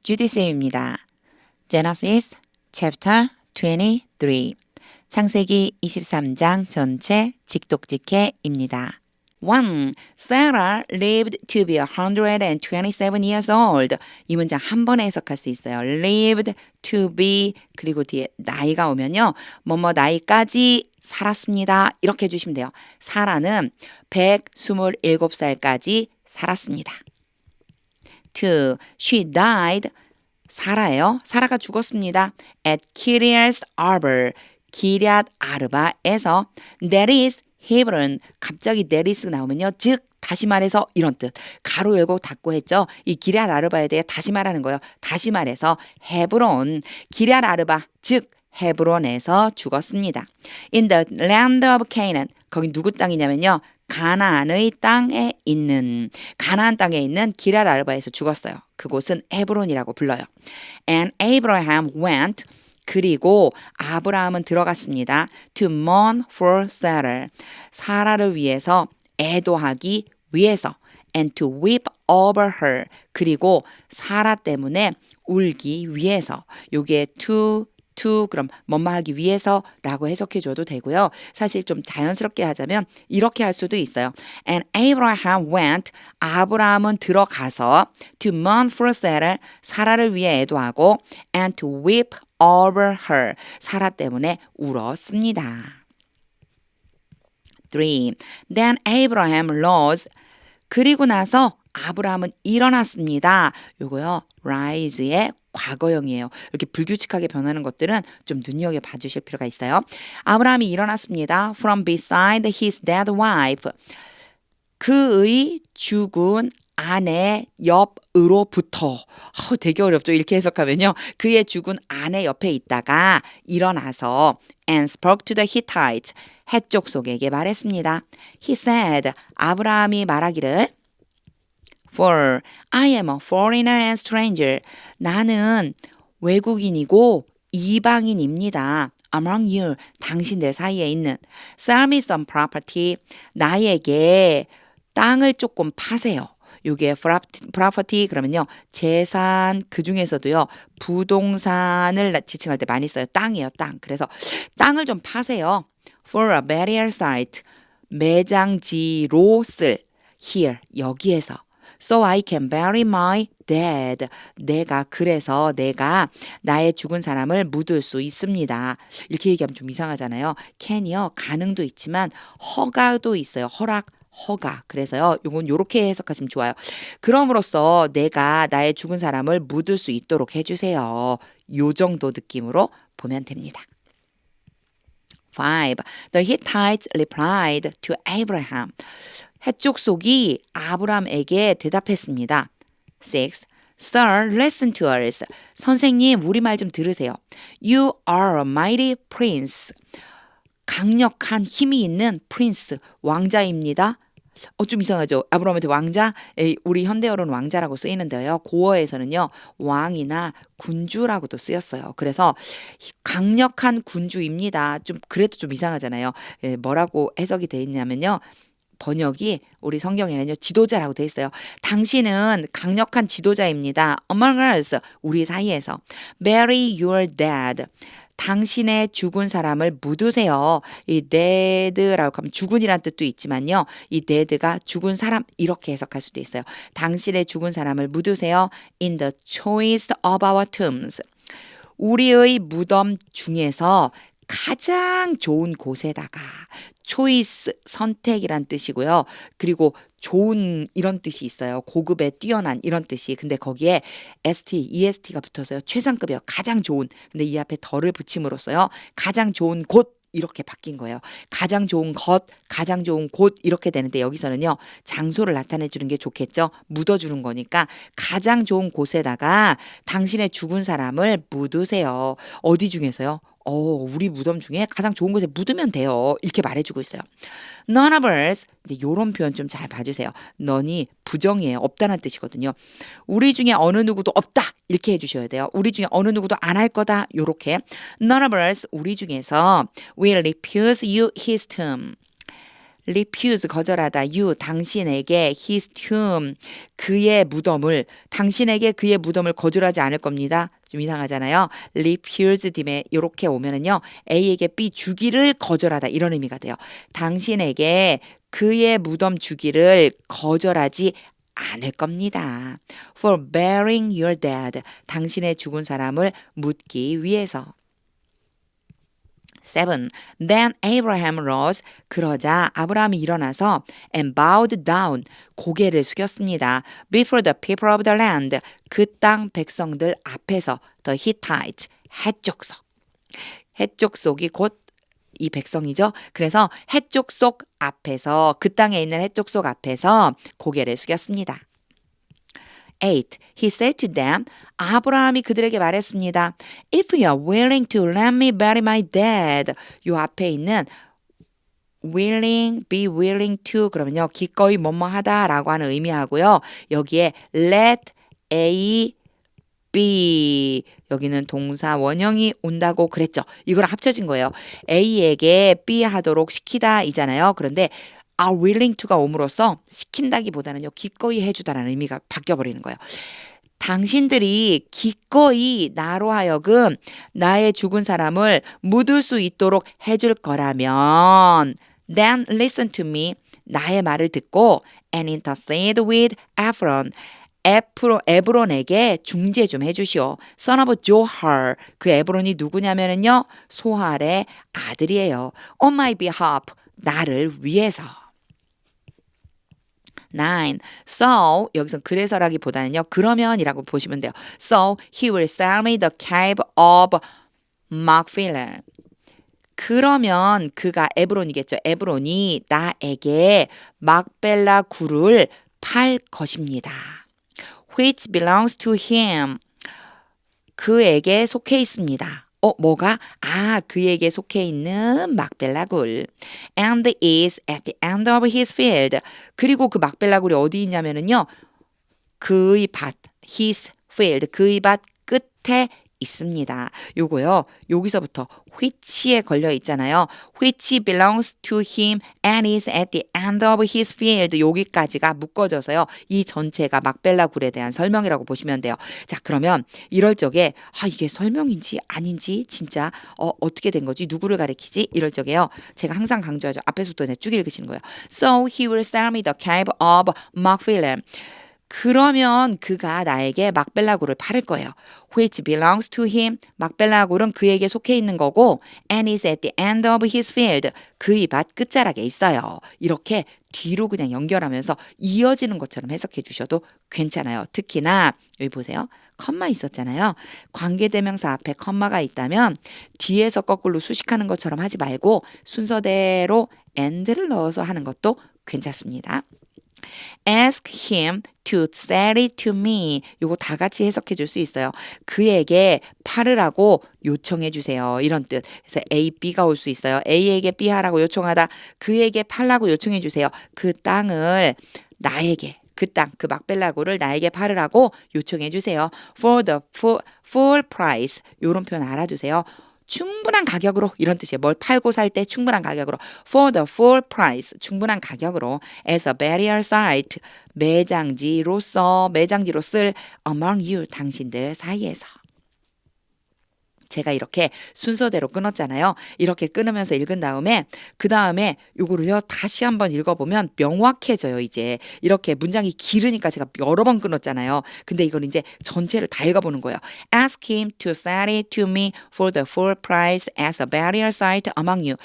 주디쌤입니다. Genesis chapter 23 창세기 23장 전체 직독직해입니다. 1. Sarah lived to be 127 years old. 이 문장 한 번에 해석할 수 있어요. lived to be 그리고 뒤에 나이가 오면요. 뭐뭐 나이까지 살았습니다. 이렇게 해주시면 돼요. 사라는 127살까지 살았습니다. 2. She died. 사라가 죽었습니다. At Kiryat Arba. 기럇 아르바에서 that is Hebron. 갑자기 that is 나오면요. 즉 다시 말해서 이런 뜻. 가로 열고 닫고 했죠. 이 기럇 아르바에 대해 다시 말하는 거예요. 다시 말해서 헤브론. 기럇 아르바 즉 헤브론에서 죽었습니다. In the land of Canaan. 거기 누구 땅이냐면요. 가나안의 땅에 있는 가나안 땅에 있는 기럇 아르바에서 죽었어요. 그곳은 헤브론이라고 불러요. And Abraham went 그리고 아브라함은 들어갔습니다. To mourn for Sarah. 사라를 위해서 애도하기 위해서. And to weep over her. 그리고 사라 때문에 울기 위해서. 요게 to 그럼 뭐뭐 하기 위해서라고 해석해 줘도 되고요. 사실 좀 자연스럽게 하자면 이렇게 할 수도 있어요. And Abraham went. 아브라함은 들어가서 to mourn for Sarah. 사라를 위해 애도하고 and to weep over her. 사라 때문에 울었습니다. 3. Then Abraham rose. 그리고 나서 아브라함은 일어났습니다. 요거요. rise의 과거형이에요. 이렇게 불규칙하게 변하는 것들은 좀 눈여겨봐 주실 필요가 있어요. 아브라함이 일어났습니다. From beside his dead wife. 그의 죽은 아내 옆으로부터. 되게 어렵죠. 이렇게 해석하면요. 그의 죽은 아내 옆에 있다가 일어나서 and spoke to the Hittites. 헷족 속에게 말했습니다. He said, 아브라함이 말하기를 For I am a foreigner and stranger. 나는 외국인이고 이방인입니다. Among you, 당신들 사이에 있는 Sell me some property. 나에게 땅을 조금 파세요. 요게 property 그러면요. 재산 그 중에서도요. 부동산을 지칭할 때 많이 써요. 땅이에요. 땅. 그래서 땅을 좀 파세요. For a burial site. 매장지로 쓸 here 여기에서 So I can bury my dead. 그래서 내가 나의 죽은 사람을 묻을 수 있습니다. 이렇게 얘기하면 좀 이상하잖아요. can이요. 가능도 있지만 허가도 있어요. 허가. 그래서요. 요건 요렇게 해석하시면 좋아요. 그럼으로써 내가 나의 죽은 사람을 묻을 수 있도록 해주세요. 요 정도 느낌으로 보면 됩니다. 5. The Hittites replied to Abraham. 헷족 속이 아브람에게 대답했습니다. 6. Sir, listen to us. 선생님, 우리 말 좀 들으세요. You are a mighty prince. 강력한 힘이 있는 프린스, 왕자입니다. 좀 이상하죠? 아브라함한테 왕자? 우리 현대어로는 왕자라고 쓰이는데요. 고어에서는요. 왕이나 군주라고도 쓰였어요. 그래서 강력한 군주입니다. 그래도 좀 이상하잖아요. 뭐라고 해석이 돼 있냐면요. 번역이 우리 성경에는요. 지도자라고 돼 있어요. 당신은 강력한 지도자입니다. Among us, 우리 사이에서. Bury your dead. 당신의 죽은 사람을 묻으세요. 이 dead라고 하면 죽은이란 뜻도 있지만요. 이 dead가 죽은 사람 이렇게 해석할 수도 있어요. 당신의 죽은 사람을 묻으세요. In the choice of our tombs. 우리의 무덤 중에서 가장 좋은 곳에다가 초이스 선택이란 뜻이고요. 그리고 좋은 이런 뜻이 있어요. 고급에 뛰어난 이런 뜻이. 근데 거기에 EST가 붙어서요. 최상급이요. 가장 좋은. 근데 이 앞에 덜을 붙임으로써요. 가장 좋은 곳 이렇게 바뀐 거예요. 가장 좋은 것, 가장 좋은 곳 이렇게 되는데 여기서는요. 장소를 나타내 주는 게 좋겠죠. 묻어주는 거니까 가장 좋은 곳에다가 당신의 죽은 사람을 묻으세요. 어디 중에서요? 우리 무덤 중에 가장 좋은 곳에 묻으면 돼요. 이렇게 말해주고 있어요. None of us. 이제 요런 표현 좀 잘 봐주세요. none이 부정이에요. 없다는 뜻이거든요. 우리 중에 어느 누구도 없다. 이렇게 해주셔야 돼요. 우리 중에 어느 누구도 안 할 거다. 요렇게. None of us. 우리 중에서 will refuse you his tomb. refuse 거절하다 you 당신에게 his tomb 그의 무덤을 당신에게 그의 무덤을 거절하지 않을 겁니다. 좀 이상하잖아요. refuse 뒤에 이렇게 오면은요. A에게 B 주기를 거절하다 이런 의미가 돼요. 당신에게 그의 무덤 주기를 거절하지 않을 겁니다. For burying your dead. 당신의 죽은 사람을 묻기 위해서. 7. Then Abraham rose. 그러자 아브라함이 일어나서 and bowed down. 고개를 숙였습니다. Before the people of the land. 그 땅 백성들 앞에서 the Hittites. 해족속. 해족속이 곧 이 백성이죠. 그래서 해족속 앞에서 그 땅에 있는 해족속 앞에서 고개를 숙였습니다. 8. He said to them, 아브라함이 그들에게 말했습니다. If you are willing to let me bury my dead. 요 앞에 있는 willing, be willing to 그러면요. 기꺼이 뭐뭐 하다라고 하는 의미하고요. 여기에 let A be 여기는 동사 원형이 온다고 그랬죠. 이거랑 합쳐진 거예요. A에게 be 하도록 시키다 이잖아요. 그런데 are willing to가 옴으로써 시킨다기보다는요. 기꺼이 해주다라는 의미가 바뀌어버리는 거예요. 당신들이 기꺼이 나로 하여금 나의 죽은 사람을 묻을 수 있도록 해줄 거라면 then listen to me 나의 말을 듣고 and intercede with Ephron 에브론에게 중재 좀 해주시오. Son of Johar. 그 에브론이 누구냐면요. 소할의 아들이에요. On my behalf. 나를 위해서. 9. So 여기서 그래서라기보다는요. 그러면이라고 보시면 돼요. So he will sell me the cave of Machpelah. 그러면 그가 에브론이겠죠. 에브론이 나에게 막벨라 굴을 팔 것입니다. which belongs to him. 그에게 속해 있습니다. 뭐가? 그에게 속해 있는 막벨라 굴. And is at the end of his field. 그리고 그 막벨라 굴이 어디 있냐면은요. 그의 밭, his field. 그의 밭 끝에 있습니다. 요거요. 여기서부터 which에 걸려 있잖아요. which belongs to him and is at the end of his field. 여기까지가 묶어져서요. 이 전체가 막벨라 굴에 대한 설명이라고 보시면 돼요. 자, 그러면 이럴 적에 이게 설명인지 아닌지 진짜 어떻게 된 거지? 누구를 가리키지? 이럴 적에요. 제가 항상 강조하죠. 앞에서부터 쭉 읽으시는 거예요. So he will sell me the cave of Machpelah. 그러면 그가 나에게 막벨라 굴을 팔을 거예요. which belongs to him. 막벨라 굴은 그에게 속해 있는 거고 and is at the end of his field. 그의 밭 끝자락에 있어요. 이렇게 뒤로 그냥 연결하면서 이어지는 것처럼 해석해 주셔도 괜찮아요. 특히나 여기 보세요. 컴마 있었잖아요. 관계대명사 앞에 컴마가 있다면 뒤에서 거꾸로 수식하는 것처럼 하지 말고 순서대로 and를 넣어서 하는 것도 괜찮습니다. Ask him to sell it to me. 요거 다 같이 해석해 줄 수 있어요. 그에게 팔으라고 요청해 주세요. 이런 뜻. 그래서 A, B가 올 수 있어요. A에게 B 하라고 요청하다. 그에게 팔라고 요청해 주세요. 그 땅을 나에게 그 땅, 그 막벨라고를 나에게 팔으라고 요청해 주세요. For the full price. 요런 표현 알아두세요. 충분한 가격으로 이런 뜻이에요. 뭘 팔고 살 때 충분한 가격으로 for the full price 충분한 가격으로 as a burial site 매장지로 쓸 among you 당신들 사이에서 제가 이렇게 순서대로 끊었잖아요. 이렇게 끊으면서 읽은 다음에 그 다음에 요거를요 다시 한번 읽어보면 명확해져요. 이제 이렇게 문장이 길으니까 제가 여러 번 끊었잖아요. 근데 이건 이제 전체를 다 읽어보는 거예요. Ask him to sell it to me for the full price as a burial site among you.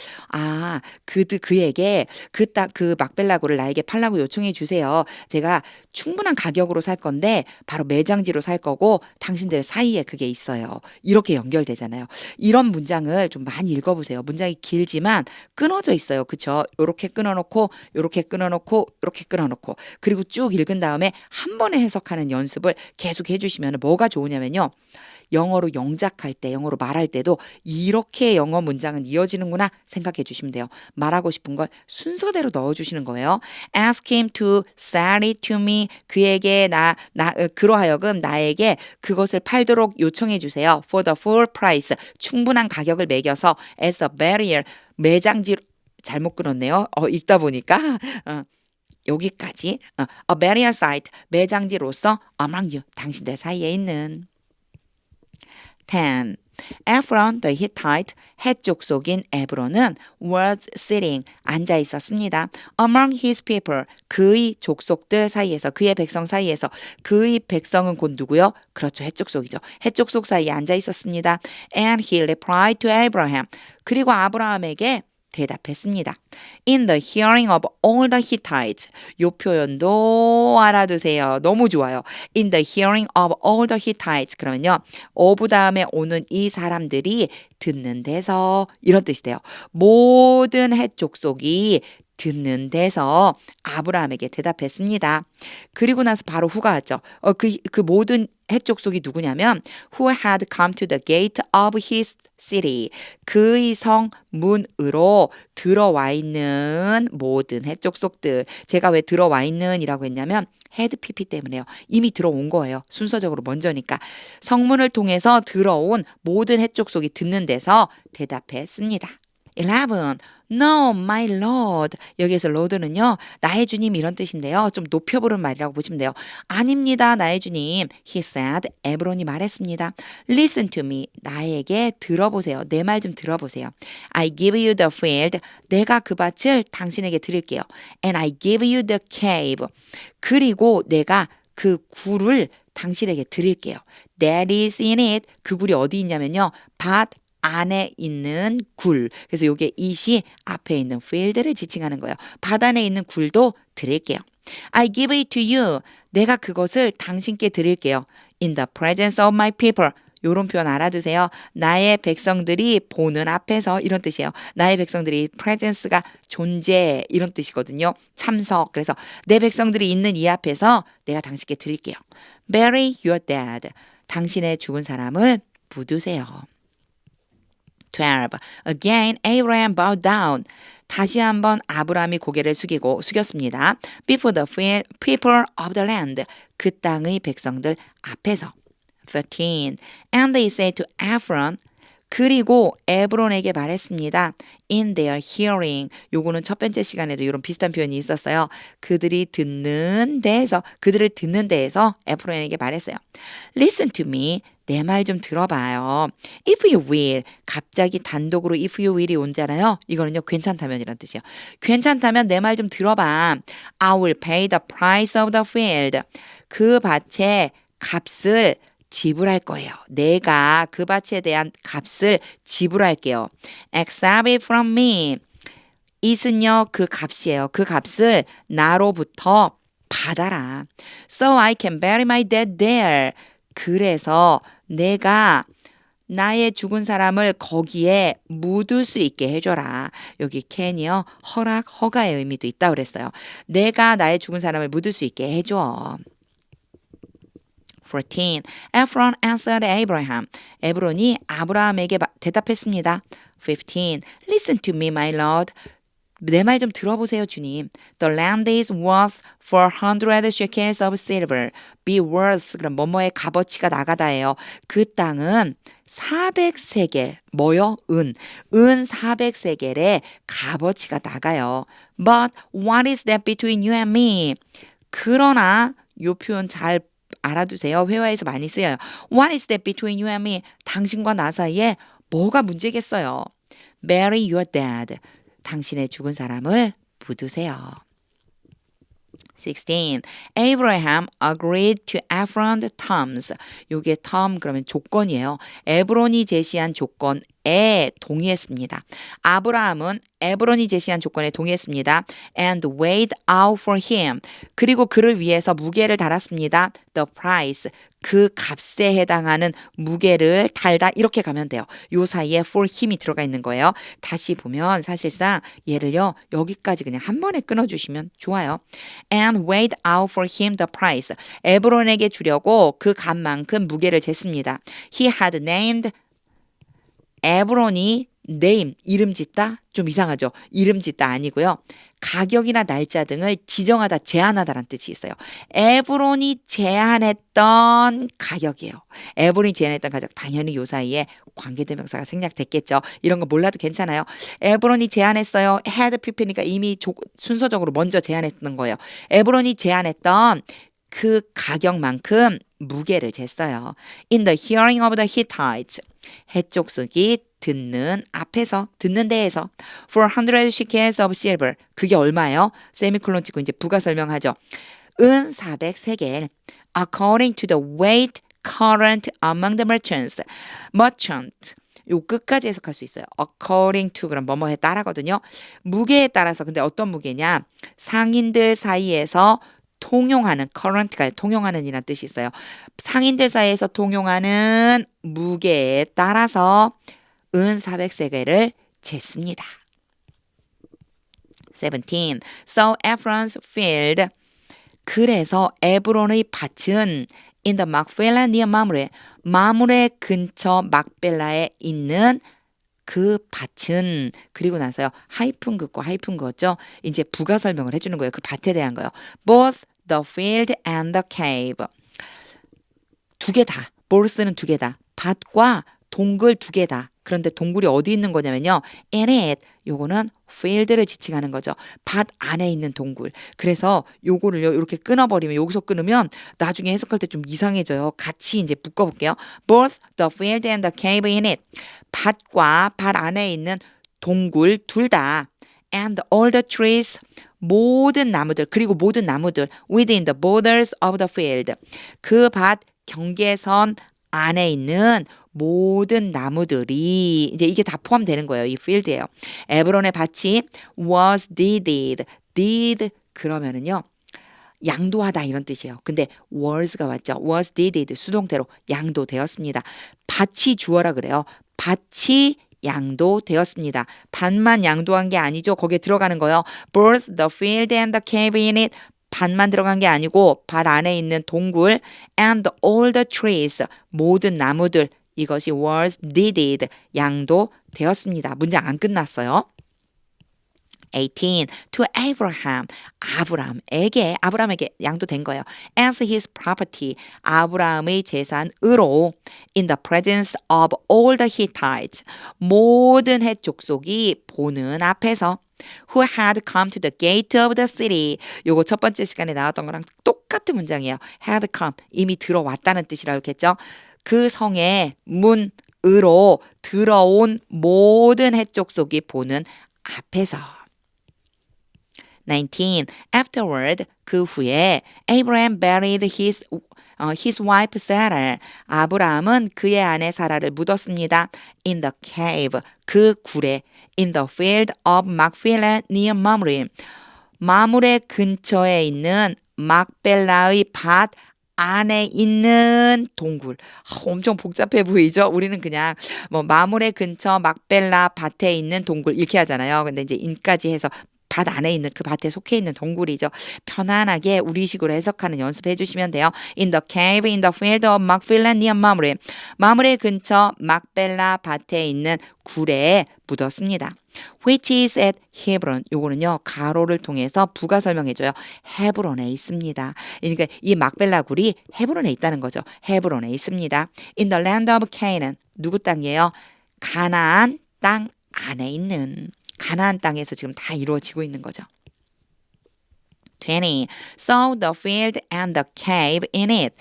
그에게 그 막벨라고를 나에게 팔라고 요청해 주세요. 제가 충분한 가격으로 살 건데 바로 매장지로 살 거고 당신들 사이에 그게 있어요. 이렇게 연결되잖아요. 이런 문장을 좀 많이 읽어보세요. 문장이 길지만 끊어져 있어요. 그쵸? 요렇게 끊어놓고 요렇게 끊어놓고 요렇게 끊어놓고 그리고 쭉 읽은 다음에 한 번에 해석하는 연습을 계속 해주시면 뭐가 좋으냐면요. 영어로 영작할 때, 영어로 말할 때도 이렇게 영어 문장은 이어지는구나 생각해 주시면 돼요. 말하고 싶은 걸 순서대로 넣어주시는 거예요. Ask him to sell it to me. 그에게 그로 하여금 나에게 그것을 팔도록 요청해 주세요. For the full price. 충분한 가격을 매겨서 as a barrier. 매장지로 잘못 끊었네요. 읽다 보니까 여기까지. A barrier site, 매장지로서 among you, 당신들 사이에 있는. 10. Ephron the Hittite, 헷 족속인 에브론은 was sitting, 앉아 있었습니다. Among his people, 그의 족속들 사이에서, 그의 백성 사이에서. 그의 백성은 곧 누구요? 그렇죠. 헷 족속이죠. 헷 족속 사이에 앉아 있었습니다. And he replied to Abraham. 그리고 아브라함에게 대답했습니다. In the hearing of all the Hittites. 요 표현도 알아두세요. 너무 좋아요. In the hearing of all the Hittites. 그러면요. of 다음에 오는 이 사람들이 듣는 데서 이런 뜻이 돼요. 모든 헷 족속이 듣는 데서 아브라함에게 대답했습니다. 그리고 나서 바로 후가 왔죠. 그 모든 헷 족속이 누구냐면 who had come to the gate of his city. 그의 성 문으로 들어와 있는 모든 헷 족속들. 제가 왜 들어와 있는 이라고 했냐면 had pp 때문에요. 이미 들어온 거예요. 순서적으로 먼저니까. 성문을 통해서 들어온 모든 헷 족속이 듣는 데서 대답했습니다. 11. No, my Lord. 여기에서 Lord는요. 나의 주님 이런 뜻인데요. 좀 높여 부른 말이라고 보시면 돼요. 아닙니다. 나의 주님. He said. 에브론이 말했습니다. Listen to me. 나에게 들어보세요. 내 말 좀 들어보세요. I give you the field. 내가 그 밭을 당신에게 드릴게요. And I give you the cave. 그리고 내가 그 굴을 당신에게 드릴게요. That is in it. 그 굴이 어디 있냐면요. 밭 안에 있는 굴. 그래서 이게 it이 앞에 있는 field를 지칭하는 거예요. 밭 안에 있는 굴도 드릴게요. I give it to you. 내가 그것을 당신께 드릴게요. In the presence of my people. 요런 표현 알아두세요. 나의 백성들이 보는 앞에서 이런 뜻이에요. 나의 백성들이 presence가 존재 이런 뜻이거든요. 참석. 그래서 내 백성들이 있는 이 앞에서 내가 당신께 드릴게요. Bury your dead. 당신의 죽은 사람을 묻으세요. 12. Again, Abraham bowed down. 다시 한번 아브라함이 고개를 숙였습니다. Before the people of the land. 그 땅의 백성들 앞에서. 13. And they said to Ephron. 그리고 에브론에게 말했습니다. In their hearing. 요거는 첫 번째 시간에도 이런 비슷한 표현이 있었어요. 그들을 듣는 데에서 에브론에게 말했어요. Listen to me. 내 말 좀 들어봐요. If you will. 갑자기 단독으로 if you will이 온잖아요. 이거는요. 괜찮다면이란 뜻이에요. 괜찮다면 내 말 좀 들어봐. I will pay the price of the field. 그 밭의 값을 지불할 거예요. 내가 그 밭에 대한 값을 지불할게요. Accept it from me. it은요 그 값이에요. 그 값을 나로부터 받아라. So I can bury my dead there. 그래서 내가 나의 죽은 사람을 거기에 묻을 수 있게 해줘라. 여기 can이요. 허가의 의미도 있다고 그랬어요. 내가 나의 죽은 사람을 묻을 수 있게 해줘. 14. Ephron answered Abraham. 에브론이 아브라함에게 대답했습니다. 15. Listen to me, my Lord. 내 말 좀 들어보세요, 주님. The land is worth 400 shekels of silver. Be worth, 그럼 뭐뭐의 값어치가 나가다예요. 그 땅은 400세겔, 뭐요? 은 400세겔의 값어치가 나가요. But what is that between you and me? 그러나 이 표현 잘 알아두세요. 회화에서 많이 쓰여요. What is that between you and me? 당신과 나 사이에 뭐가 문제겠어요? Bury your dead. 당신의 죽은 사람을 묻으세요. 16. Abraham agreed to Ephron's terms. 요게 term 그러면 조건이에요. 에브론이 제시한 조건에 동의했습니다. 아브라함은 에브론이 제시한 조건에 동의했습니다. And weighed out for him. 그리고 그를 위해서 무게를 달았습니다. The price. 그 값에 해당하는 무게를 달다 이렇게 가면 돼요. 요 사이에 for him이 들어가 있는 거예요. 다시 보면 사실상 얘를요. 여기까지 그냥 한 번에 끊어주시면 좋아요. And weighed out for him the price. 에브론에게 주려고 그 값만큼 무게를 쟀습니다. He had named 에브론이 name, 이름 짓다? 좀 이상하죠? 이름 짓다 아니고요. 가격이나 날짜 등을 지정하다, 제한하다라는 뜻이 있어요. 에브론이 제한했던 가격이에요. 에브론이 제한했던 가격. 당연히 요 사이에 관계대명사가 생략됐겠죠. 이런 거 몰라도 괜찮아요. 에브론이 제한했어요. had people니까 이미 순서적으로 먼저 제한했던 거예요. 에브론이 제한했던 그 가격만큼 무게를 쟀어요. In the hearing of the Hittites. 해족속이 듣는 앞에서 듣는 데에서 400 shekels of silver. 그게 얼마예요? 세미콜론 찍고 이제 부가 설명하죠. 은 400세겔. According to the weight current among the merchants. merchant. 요 끝까지 해석할 수 있어요. according to 그럼 뭐뭐에 따라거든요. 무게에 따라서 근데 어떤 무게냐? 상인들 사이에서 통용하는 current가 통용하는 이란 뜻이 있어요. 상인들 사이에서 통용하는 무게에 따라서 은 400세겔을 쟀습니다. 17. So Ephron's field. 그래서 에브론의 밭은 in the Macpela near Mamre. 마므레 근처 막벨라에 있는 그 밭은 그리고 나서요. 하이픈 긋고 하이픈 그었죠. 이제 부가 설명을 해주는 거예요. 그 밭에 대한 거요. Both the field and the cave. 두 개 다. both는 두 개 다. 밭과 동굴 두 개 다. 그런데 동굴이 어디 있는 거냐면요. in it. 요거는 field를 지칭하는 거죠. 밭 안에 있는 동굴. 그래서 요거를요. 이렇게 끊어버리면 여기서 끊으면 나중에 해석할 때 좀 이상해져요. 같이 이제 묶어볼게요. Both the field and the cave in it. 밭과 밭 안에 있는 동굴 둘 다. And all the trees. 모든 나무들 그리고 모든 나무들 within the borders of the field. 그 밭 경계선 안에 있는 모든 나무들이 이제 이게 다 포함되는 거예요. 이 field예요. 에브론의 밭이 was deeded. deed 그러면은요. 양도하다 이런 뜻이에요. 근데 was가 왔죠. was deeded 수동태로 양도되었습니다. 밭이 주어라 그래요. 밭이 양도되었습니다. 밭만 양도한 게 아니죠. 거기에 들어가는 거요. Both the field and the cave in it. 밭만 들어간 게 아니고 밭 안에 있는 동굴 and all the trees. 모든 나무들. 이것이 was deeded. 양도되었습니다. 문장 안 끝났어요. 18. To Abraham. 아브라함에게 양도된 거예요. As his property. 아브라함의 재산으로 in the presence of all the Hittites. 모든 헷 족속이 보는 앞에서 who had come to the gate of the city. 요거 첫 번째 시간에 나왔던 거랑 똑같은 문장이에요. had come. 이미 들어왔다는 뜻이라고 했겠죠. 그 성의 문으로 들어온 모든 헷 족속이 보는 앞에서. 19. Afterward, 그 후에 Abraham buried his wife Sarah. 아브라함은 그의 아내 사라를 묻었습니다. In the cave, 그 굴에. In the field of Macpela near Mamre. 마므레 근처에 있는 막벨라의 밭 안에 있는 동굴. 엄청 복잡해 보이죠? 우리는 그냥 뭐 마므레 근처 막벨라 밭에 있는 동굴 이렇게 하잖아요. 근데 이제 인까지 해서 밭 안에 있는 그 밭에 속해 있는 동굴이죠. 편안하게 우리식으로 해석하는 연습해 주시면 돼요. In the cave in the field of Macpela near Mamre. 마므레 근처 막벨라 밭에 있는 굴에 묻었습니다. Which is at Hebron. 요거는요. 가로를 통해서 부가 설명해줘요. 헤브론에 있습니다. 그러니까 이 막벨라 굴이 헤브론에 있다는 거죠. 헤브론에 있습니다. In the land of Canaan. 누구 땅이에요? 가나안 땅 안에 있는. 가나안 땅에서 지금 다 이루어지고 있는 거죠. 20. So the field and the cave in it.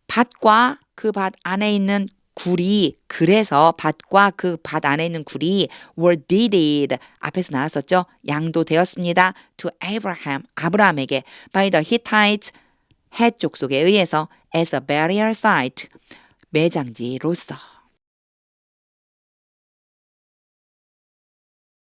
밭과 그 밭 안에 있는 굴이 그래서 밭과 그 밭 안에 있는 굴이 were deeded. 앞에서 나왔었죠. 양도되었습니다. To Abraham. 아브라함에게 by the Hittites. 헷 족속에 의해서 as a burial site. 매장지로서.